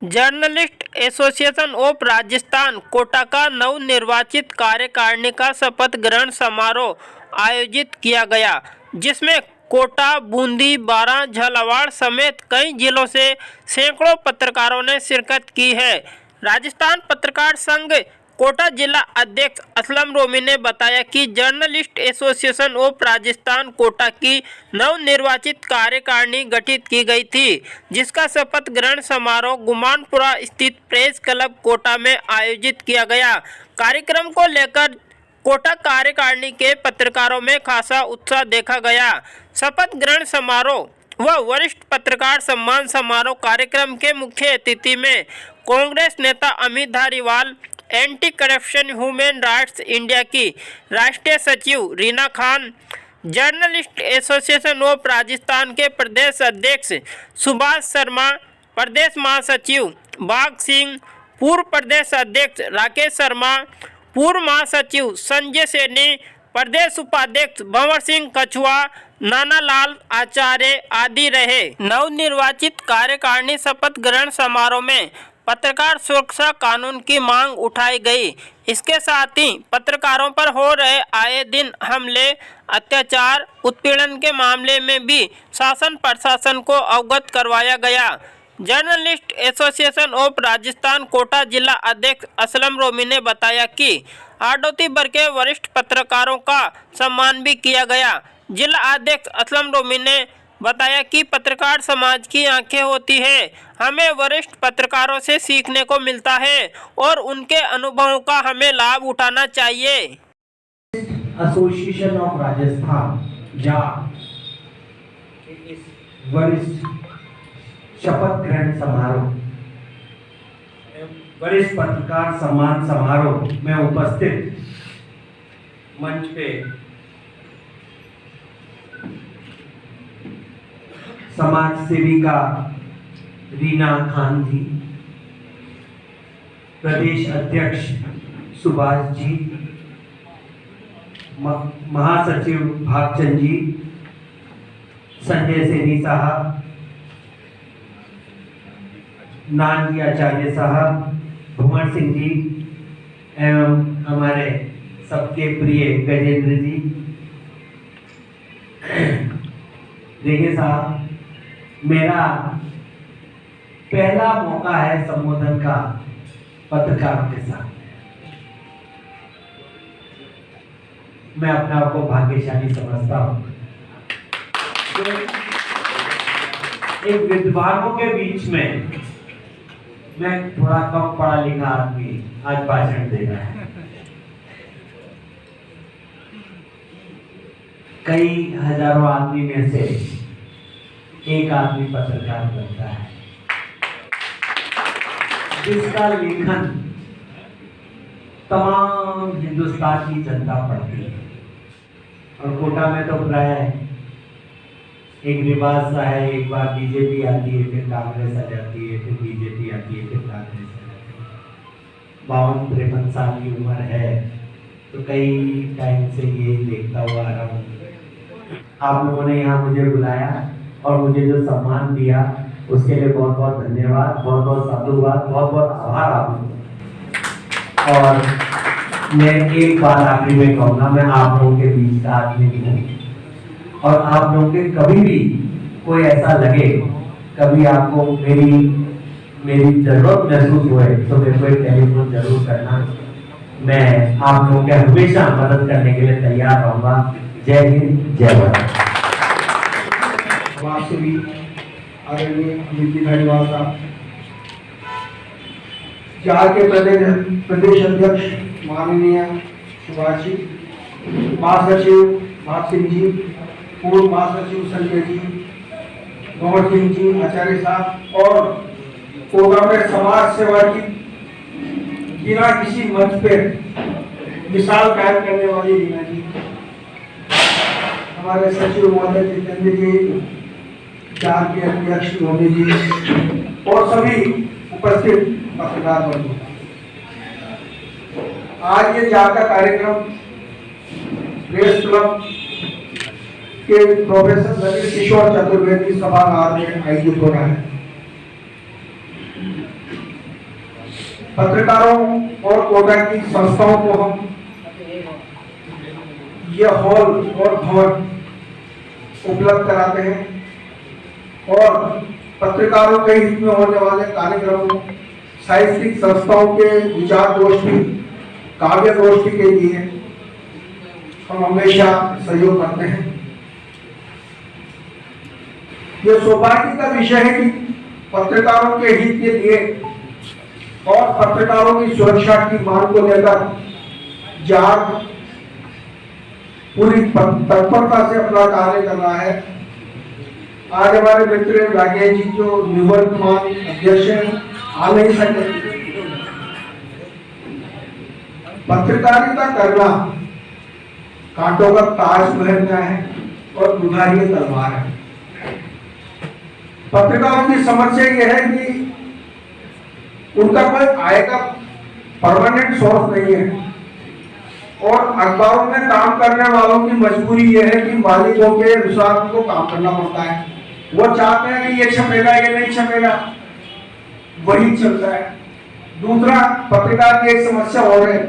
Journalist association of Rajasthan Kota का नवनिर्वाचित कार्यकारिणी का शपथ ग्रहण समारोह आयोजित किया गया, जिसमें कोटा, बूंदी, बारां, झालावाड़ समेत कई जिलों से सैकड़ों पत्रकारों ने शिरकत की है। राजस्थान पत्रकार संघ कोटा जिला अध्यक्ष असलम रोमी ने बताया कि journalist association of Rajasthan Kota की नवनिर्वाचित कार्यकारिणी गठित की गई थी, जिसका शपथ ग्रहण समारोह गुमानपुरा स्थित प्रेस क्लब कोटा में आयोजित किया गया। कार्यक्रम को लेकर कोटा कार्यकारिणी के पत्रकारों में खासा उत्साह देखा गया। शपथ ग्रहण समारोह व वरिष्ठ पत्रकार सम्मान समारोह कार्यक्रम के मुख्य अतिथि में कांग्रेस नेता Amit Dhariwal, anti corruption human rights India की राष्ट्रीय सचिव Reena Khan, journalist association of Rajasthan के प्रदेश अध्यक्ष सुभाष शर्मा, प्रदेश महासचिव बाघ सिंह, पूर्व प्रदेश अध्यक्ष राकेश शर्मा, पूर्व महासचिव संजय सैनी, प्रदेश उपाध्यक्ष भंवर सिंह कछुआ, नानालाल आचार्य आदि रहे। नवनिर्वाचित कार्यकारिणी शपथ ग्रहण समारोह में पत्रकार सुरक्षा कानून की मांग उठाई गई। इसके साथ ही पत्रकारों पर हो रहे आए दिन हमले, अत्याचार, उत्पीड़न के मामले में भी शासन प्रशासन को अवगत करवाया गया। Journalist association of Rajasthan Kota जिला अध्यक्ष असलम रोमी ने बताया कि आड़ोती वर्ग के वरिष्ठ पत्रकारों का सम्मान भी किया गया। जिला अध्यक्ष असलम रोमी ने बताया कि पत्रकार समाज की आंखें होती है, हमें वरिष्ठ पत्रकारों से सीखने को मिलता है और उनके अनुभवों का हमें लाभ उठाना चाहिए। एसोसिएशन ऑफ राजस्थान या वरिष्ठ शपथ ग्रहण समारोह, वरिष्ठ पत्रकार सम्मान समारोह में उपस्थित मंच पे समाज सेविका रीना खान जी, प्रदेश अध्यक्ष सुभाष जी, महासचिव भागचंद जी, संजय सैनी साहब, नानजी आचार्य साहब, भंवर सिंह जी एवं हमारे सबके प्रिय गजेंद्र जी, देखिए साहब, मेरा पहला मौका है संबोधन का पत्रकारों के साथ। मैं अपने आप को भाग्यशाली समझता हूं। एक विद्वानों के बीच में मैं थोड़ा कम पढ़ा लिखा आदमी आज भाषण दे रहा है। कई हजारों आदमी में से एक आदमी पत्रकार बनता है, जिसका लेखन तमाम हिंदुस्तान की जनता पढ़ती है। और कोटा में तो प्राय एक रिवाज सा है, एक बार बीजेपी आती है, फिर कांग्रेस आ जाती है, फिर बीजेपी आती है, फिर कांग्रेस आ जाती है। 52-53 साल की उम्र है, तो कई टाइम से ये देखता हुआ आ रहा हूँ। आप लोगों ने यहाँ मुझे बुलाया और मुझे जो सम्मान दिया उसके लिए बहुत बहुत धन्यवाद, बहुत बहुत साधुवाद, बहुत बहुत आभार आप लोगों। और मैं एक बात आखिरी में कहूँगा, मैं आप लोगों के बीच का आदमी हूँ और आप लोगों के कभी भी कोई ऐसा लगे, कभी आपको मेरी जरूरत महसूस हुए तो मेरे को टेलीफोन जरूर करना। मैं आप लोगों के हमेशा मदद करने के लिए तैयार रहूँगा। जय हिंद, जय भारत। आदरणीय अमित धारीवाल साहब, जहाँ के प्रदेश अध्यक्ष माननीय सुभाष जी, महासचिव भाग सिंह जी, पूर्व महासचिव संजय जी, भंवर सिंह जी, आचार्य साहब और कोटा में समाज सेवा की बिना किसी मंच पे मिसाल कायम करने वाली रीना जी, हमारे सचिव महोदय जितेंद्र जी, चार के अध्यक्ष मोदी जी और सभी उपस्थित पत्रकार बंधु, आज ये जाकर कार्यक्रम प्रेस क्लब के प्रोफेसर नलिन किशोर चतुर्वेदी सभागार में आयोजित हो रहा है। पत्रकारों और कोटा की संस्थाओं को हम ये हॉल और भवन उपलब्ध कराते हैं और पत्रकारों के हित में होने वाले कार्यक्रमों, साहित्यिक संस्थाओं के विचार गोष्ठी, काव्य गोष्ठी के लिए हम हमेशा सहयोग करते हैं। ये सौभाग्य का विषय है कि पत्रकारों के हित के लिए और पत्रकारों की सुरक्षा की मांग को लेकर जाग पूरी तत्परता से अपना कार्य कर रहा है। आज हमारे मित्र राकेश जी जो निवर्तमान अध्यक्ष हैं आ नहीं सके। पत्रकारिता करना कांटों का ताज पहनना है और दुधारी तलवार है। पत्रकारों की समस्या यह है कि उनका कोई आय का परमानेंट सोर्स नहीं है और अखबारों में काम करने वालों की मजबूरी यह है कि मालिकों के अनुसार उनको काम करना पड़ता है। वो चाहते हैं कि ये छपेगा, ये नहीं छपेगा, वही चलता है। दूसरा, पत्रकार की एक समस्या और है,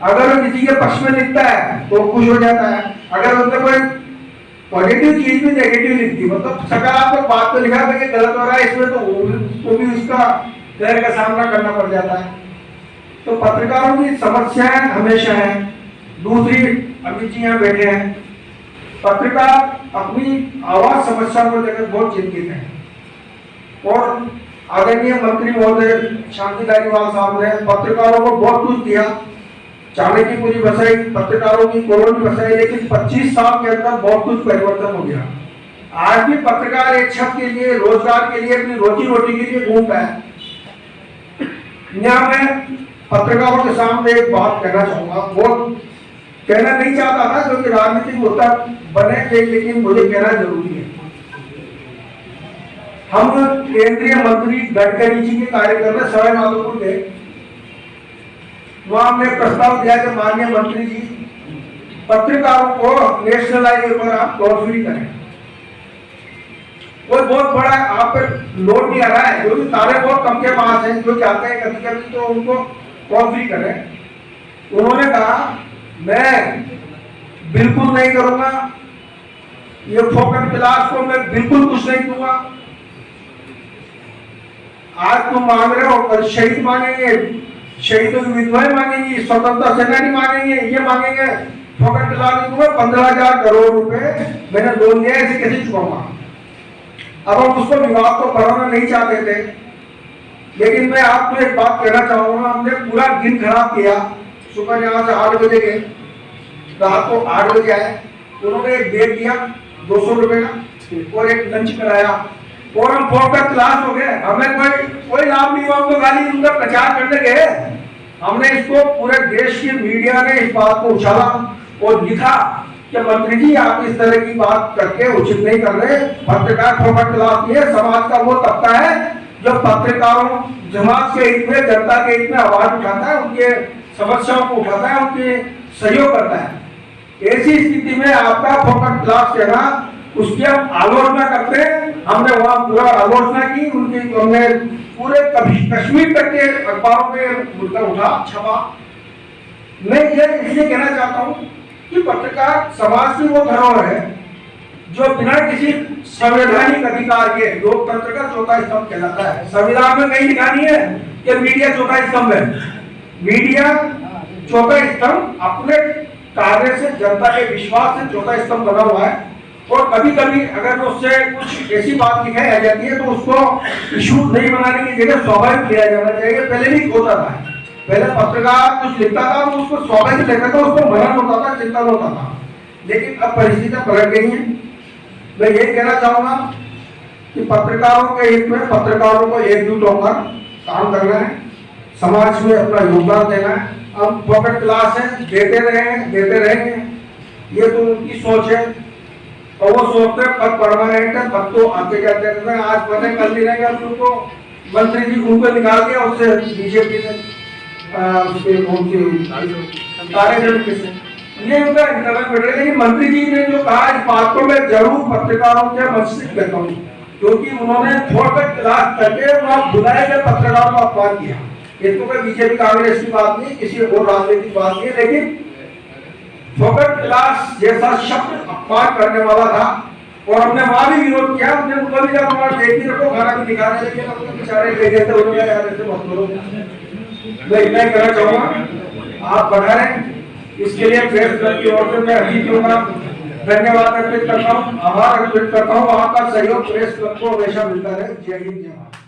अगर वो किसी के पक्ष में लिखता है तो खुश हो जाता है, अगर उसने कोई पॉजिटिव चीज भी नेगेटिव लिखती, मतलब सकारात्मक बात तो लिखा है कि गलत हो रहा है इसमें, तो उसको भी उसका डर का सामना करना पड़ जाता है। तो पत्रकारों की समस्याएं हमेशा है। दूसरी, अमित जी यहाँ बैठे हैं, पत्रकार अपनी आवाज समस्या को लेकर बहुत चिंतित हैं और आदरणीय मंत्री महोदय शांति धारीवाल साहब ने पत्रकारों को बहुत कुछ दिया, चाणक्यपुरी बसाई, पत्रकारों की कॉलोनी बसाई, लेकिन 25 साल के अंदर बहुत कुछ परिवर्तन हो गया। आज भी पत्रकार एक छत के लिए, रोजगार के लिए, अपनी रोजी रोटी के लिए घूमता है। यहाँ मैं पत्रकारों के सामने एक बात कहना चाहूंगा, वो कहना नहीं चाहता था क्योंकि राजनीतिक मुद्दा बने थे, लेकिन मुझे कहना जरूरी है। हम केंद्रीय मंत्री गडकरी जी के कार्यक्रम में सवाई माधोपुर गए, वहां हमने प्रस्ताव दिया कि माननीय मंत्री जी पत्रकारों को नेशनल हाईवे पर आप टोल फ्री करें। कोई बहुत बड़ा आप पर लोड नहीं आ रहा है, क्योंकि तारे बहुत कम के पास हैं, जो चाहते हैं कभी कभी तो उनको टोल फ्री करें। उन्होंने कहा मैं बिल्कुल नहीं करूंगा, ये फोकट क्लास को मैं बिल्कुल कुछ नहीं दूंगा। आज तुम मांग रहे हो, कल शहीद मांगेंगे, शहीदों की विधवाएं मांगेंगी, स्वतंत्रता सेनानी मांगेंगे, ये मांगेंगे, फोकट क्लास नहीं दूंगा। 15,000 करोड़ रुपए मैंने लोन दिया, इसे कैसे चुकाऊंगा। अब हम उसको विवाद को बढ़ाना नहीं चाहते थे, लेकिन मैं आपको एक बात कहना चाहूंगा, हमने पूरा दिन खराब किया। सुबह यहाँ से 8 बजे गए, रात को 8 बजे आए। उन्होंने एक बैग दिया 200 रुपए का और एक लंच कराया और हम फोकट क्लास हो गए। हमें कोई लाभ नहीं हुआ, हमको गाली उनका प्रचार करने गए। हमने इसको पूरे देश की मीडिया ने इस बात को उछाला और लिखा कि मंत्री जी आप इस तरह की बात करके उचित नहीं कर रहे। पत्रकार फोकट क्लास नहीं है, समाज का वो तबका है जो पत्रकारों, समाज के हित में, जनता के हित में आवाज उठाता है, उनके समस्याओं को उठाता है, उनके सहयोग करता है। ऐसी स्थिति में आपका फोकट क्लास कहना, उसकी हम आलोचना करते हैं। हमने वहां पूरा आलोचना की उनकी, हमने पूरे कश्मीर तक के अखबारों में मुद्दा उठा, छपा। मैं ये इसलिए कहना चाहता हूँ कि पत्रकार समाज की वो धरोहर है जो बिना किसी संवैधानिक अधिकार के लोकतंत्र का चौथा स्तंभ कहलाता है। संविधान में कहीं लिखा नहीं है कि मीडिया चौथा स्तंभ है। मीडिया चौथा स्तंभ अपने कार्य से, जनता के विश्वास से चौथा स्तंभ बना हुआ है। और कभी कभी अगर उससे कुछ ऐसी बात लिखाई आ जाती है तो उसको इशू नहीं बनाने की जगह स्वाभाविक लिया जाना चाहिए। पहले भी होता था, पहले पत्रकार कुछ लिखता था तो उसको स्वाभाविक लिखता था, उसको मनन होता था, चिंतन होता था। लेकिन अब परिस्थितियां पलट गई हैं। मैं ये कहना चाहूंगा कि पत्रकारों के हित में पत्रकारों को एकजुट होकर काम करना है, समाज में अपना योगदान देना है। अब फोकट क्लास है, देते रहेंगे, ये तो उनकी सोच है और वो सोचते हैं पद परमानेंट है, पद तो आते जाते रहते हैं, आज बने कल नहीं रहेंगे। अब उनको मंत्री जी उनको निकाल दिया, उससे बीजेपी ने ये उनका इंटरव्यू मिल रहा है। लेकिन मंत्री जी ने जो कहा, इस बात को मैं जरूर पत्रकारों के मस्जिद कहता हूँ, क्योंकि उन्होंने फोकट क्लास करके वहां बुलाए गए पत्रकारों का अपमान किया। इसको कोई बीजेपी कांग्रेस की बात नहीं, किसी और राजनीतिक की बात नहीं, लेकिन फोकट क्लास जैसा शब्द अपमान करने वाला था और हमने वहां भी विरोध किया। हमने उनको भी जब हमारा देख ही रखो, खाना भी दिखा रहे, लेकिन अब तो बेचारे ले गए थे, उन्होंने यार ऐसे मत करो। मैं इतना ही कहना चाहूंगा, आप बढ़ा रहे, इसके लिए प्रेस क्लब की ओर से मैं अजीत का धन्यवाद अर्पित करता हूँ, आभार अर्पित करता हूँ। आपका सहयोग प्रेस क्लब को हमेशा मिलता रहे। जय हिंद, जय भारत।